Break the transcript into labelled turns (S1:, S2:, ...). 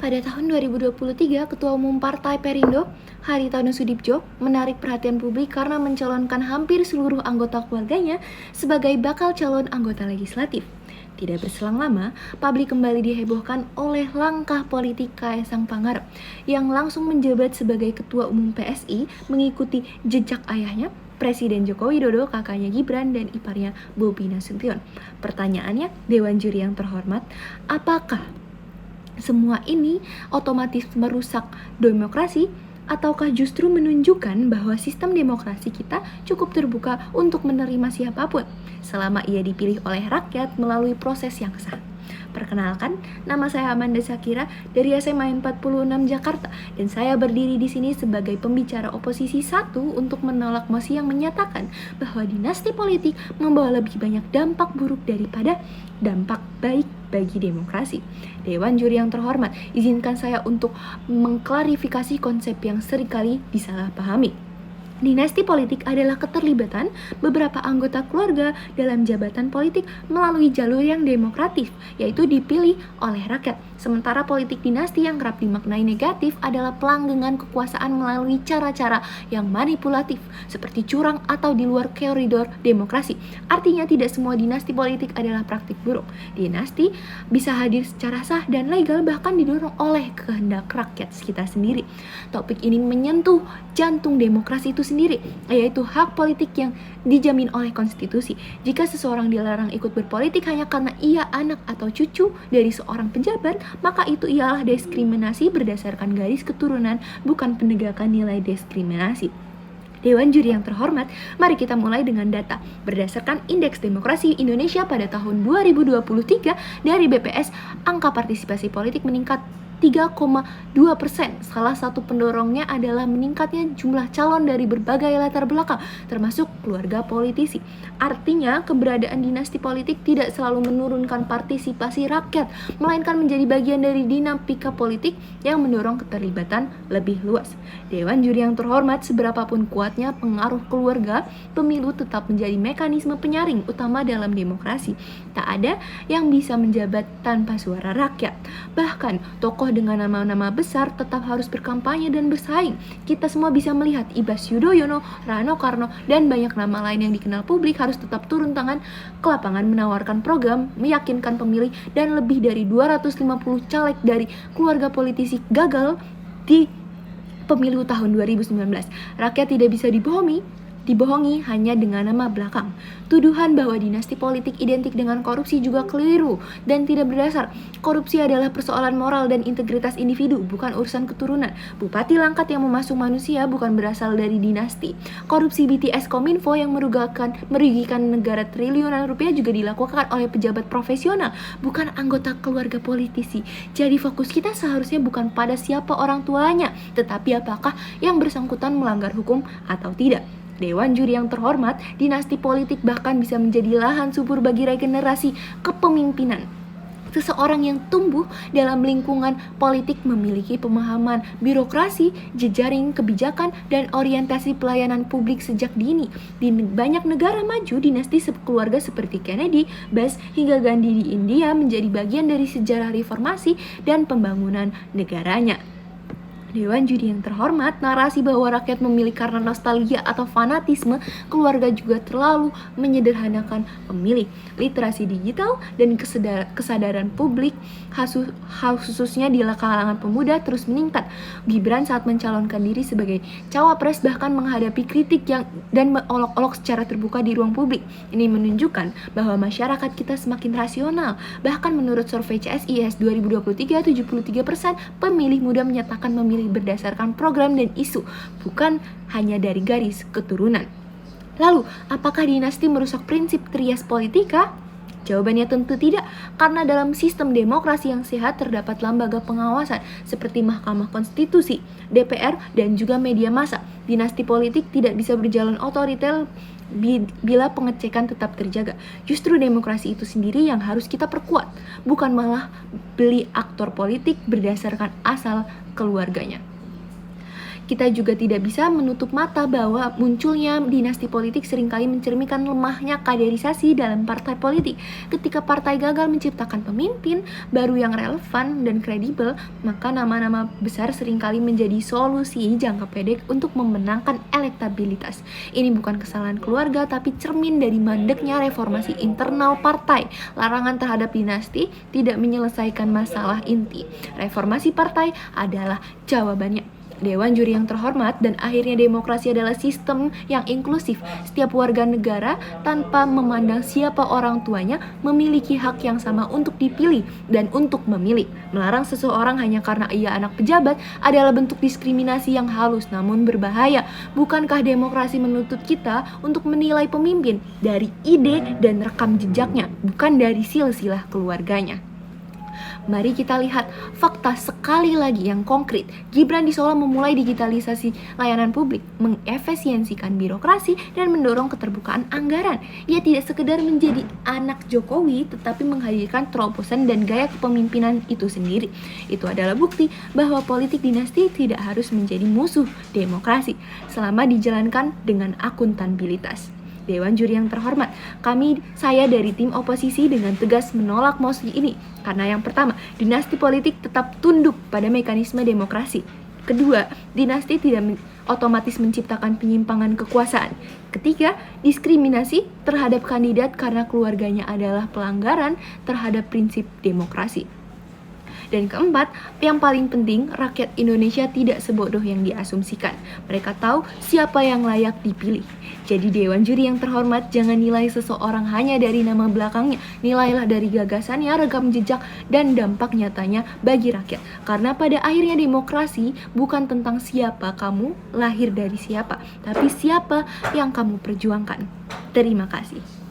S1: Pada tahun 2023, Ketua Umum Partai Perindo, Haritanu Sudibjo, menarik perhatian publik karena mencalonkan hampir seluruh anggota keluarganya sebagai bakal calon anggota legislatif. Tidak berselang lama, publik kembali dihebohkan oleh langkah politik Kaesang Pangarep yang langsung menjabat sebagai Ketua Umum PSI mengikuti jejak ayahnya, Presiden Joko Widodo, kakaknya Gibran, dan iparnya Bobi Nasution. Pertanyaannya, Dewan Juri yang terhormat, apakah semua ini otomatis merusak demokrasi ataukah justru menunjukkan bahwa sistem demokrasi kita cukup terbuka untuk menerima siapapun selama ia dipilih oleh rakyat melalui proses yang sah? Perkenalkan, nama saya Amanda Sakira dari SMA 46 Jakarta dan saya berdiri di sini sebagai pembicara oposisi 1 untuk menolak mosi yang menyatakan bahwa dinasti politik membawa lebih banyak dampak buruk daripada dampak baik bagi demokrasi. Dewan Juri yang terhormat, izinkan saya untuk mengklarifikasi konsep yang seringkali disalahpahami. Dinasti politik adalah keterlibatan beberapa anggota keluarga dalam jabatan politik melalui jalur yang demokratis, yaitu dipilih oleh rakyat. Sementara politik dinasti yang kerap dimaknai negatif adalah pelanggengan kekuasaan melalui cara-cara yang manipulatif, seperti curang atau di luar koridor demokrasi. Artinya tidak semua dinasti politik adalah praktik buruk. Dinasti bisa hadir secara sah dan legal, bahkan didorong oleh kehendak rakyat kita sendiri. Topik ini menyentuh jantung demokrasi itu sendiri, yaitu hak politik yang dijamin oleh konstitusi. Jika seseorang dilarang ikut berpolitik hanya karena ia anak atau cucu dari seorang pejabat, maka itu ialah diskriminasi berdasarkan garis keturunan, bukan penegakan nilai diskriminasi. Dewan Juri yang terhormat, mari kita mulai dengan data. Berdasarkan Indeks Demokrasi Indonesia pada tahun 2023 dari BPS, angka partisipasi politik meningkat 3,2%. Salah satu pendorongnya adalah meningkatnya jumlah calon dari berbagai latar belakang, termasuk keluarga politisi. Artinya, keberadaan dinasti politik tidak selalu menurunkan partisipasi rakyat, melainkan menjadi bagian dari dinamika politik yang mendorong keterlibatan lebih luas. Dewan Juri yang terhormat, seberapapun kuatnya pengaruh keluarga, pemilu tetap menjadi mekanisme penyaring utama dalam demokrasi. Tak ada yang bisa menjabat tanpa suara rakyat. Bahkan, tokoh dengan nama-nama besar tetap harus berkampanye dan bersaing. Kita semua bisa melihat Ibas Yudhoyono, Rano Karno, dan banyak nama lain yang dikenal publik harus tetap turun tangan ke lapangan menawarkan program, meyakinkan pemilih, dan lebih dari 250 caleg dari keluarga politisi gagal di pemilu tahun 2019. Rakyat tidak bisa dibohongi hanya dengan nama belakang. Tuduhan bahwa dinasti politik identik dengan korupsi juga keliru dan tidak berdasar. Korupsi adalah persoalan moral dan integritas individu, bukan urusan keturunan. Bupati Langkat yang memasung manusia bukan berasal dari dinasti. Korupsi BTS Kominfo yang merugikan negara triliunan rupiah juga dilakukan oleh pejabat profesional, bukan anggota keluarga politisi. Jadi fokus kita seharusnya bukan pada siapa orang tuanya, tetapi apakah yang bersangkutan melanggar hukum atau tidak. Dewan Juri yang terhormat, dinasti politik bahkan bisa menjadi lahan subur bagi regenerasi kepemimpinan. Seseorang yang tumbuh dalam lingkungan politik memiliki pemahaman birokrasi, jejaring kebijakan, dan orientasi pelayanan publik sejak dini. Di banyak negara maju, dinasti keluarga seperti Kennedy, Bush, hingga Gandhi di India menjadi bagian dari sejarah reformasi dan pembangunan negaranya. Dewan Juri yang terhormat, narasi bahwa rakyat memilih karena nostalgia atau fanatisme keluarga juga terlalu menyederhanakan pemilih. Literasi digital dan kesadaran publik khususnya di kalangan pemuda terus meningkat. Gibran saat mencalonkan diri sebagai cawapres bahkan menghadapi kritik dan mengolok-olok secara terbuka di ruang publik. Ini menunjukkan bahwa masyarakat kita semakin rasional. Bahkan menurut survei CSIS 2023, 73% pemilih muda menyatakan memilih berdasarkan program dan isu, bukan hanya dari garis keturunan. Lalu, apakah dinasti merusak prinsip trias politika? Jawabannya tentu tidak, karena dalam sistem demokrasi yang sehat terdapat lembaga pengawasan seperti Mahkamah Konstitusi, DPR, dan juga media massa. Dinasti politik tidak bisa berjalan otoriter bila pengecekan tetap terjaga. Justru demokrasi itu sendiri yang harus kita perkuat, bukan malah beli aktor politik berdasarkan asal keluarganya. Kita juga tidak bisa menutup mata bahwa munculnya dinasti politik seringkali mencerminkan lemahnya kaderisasi dalam partai politik. Ketika partai gagal menciptakan pemimpin baru yang relevan dan kredibel, maka nama-nama besar seringkali menjadi solusi jangka pendek untuk memenangkan elektabilitas. Ini bukan kesalahan keluarga, tapi cermin dari mandeknya reformasi internal partai. Larangan terhadap dinasti tidak menyelesaikan masalah inti. Reformasi partai adalah jawabannya. Dewan Juri yang terhormat, dan akhirnya demokrasi adalah sistem yang inklusif. Setiap warga negara tanpa memandang siapa orang tuanya memiliki hak yang sama untuk dipilih dan untuk memilih. Melarang seseorang hanya karena ia anak pejabat adalah bentuk diskriminasi yang halus namun berbahaya. Bukankah demokrasi menuntut kita untuk menilai pemimpin dari ide dan rekam jejaknya, bukan dari silsilah keluarganya? Mari kita lihat fakta sekali lagi yang konkret. Gibran di Solo memulai digitalisasi layanan publik, mengefisiensikan birokrasi, dan mendorong keterbukaan anggaran. Ia tidak sekedar menjadi anak Jokowi, tetapi menghadirkan terobosan dan gaya kepemimpinan itu sendiri. Itu adalah bukti bahwa politik dinasti tidak harus menjadi musuh demokrasi, selama dijalankan dengan akuntabilitas. Dewan Juri yang terhormat, saya dari tim oposisi dengan tegas menolak mosi ini. Karena yang pertama, dinasti politik tetap tunduk pada mekanisme demokrasi. Kedua, dinasti tidak otomatis menciptakan penyimpangan kekuasaan. Ketiga, diskriminasi terhadap kandidat karena keluarganya adalah pelanggaran terhadap prinsip demokrasi. Dan keempat, yang paling penting, rakyat Indonesia tidak sebodoh yang diasumsikan. Mereka tahu siapa yang layak dipilih. Jadi Dewan Juri yang terhormat, jangan nilai seseorang hanya dari nama belakangnya. Nilailah dari gagasannya, rekam jejak, dan dampak nyatanya bagi rakyat. Karena pada akhirnya demokrasi bukan tentang siapa kamu lahir dari siapa, tapi siapa yang kamu perjuangkan. Terima kasih.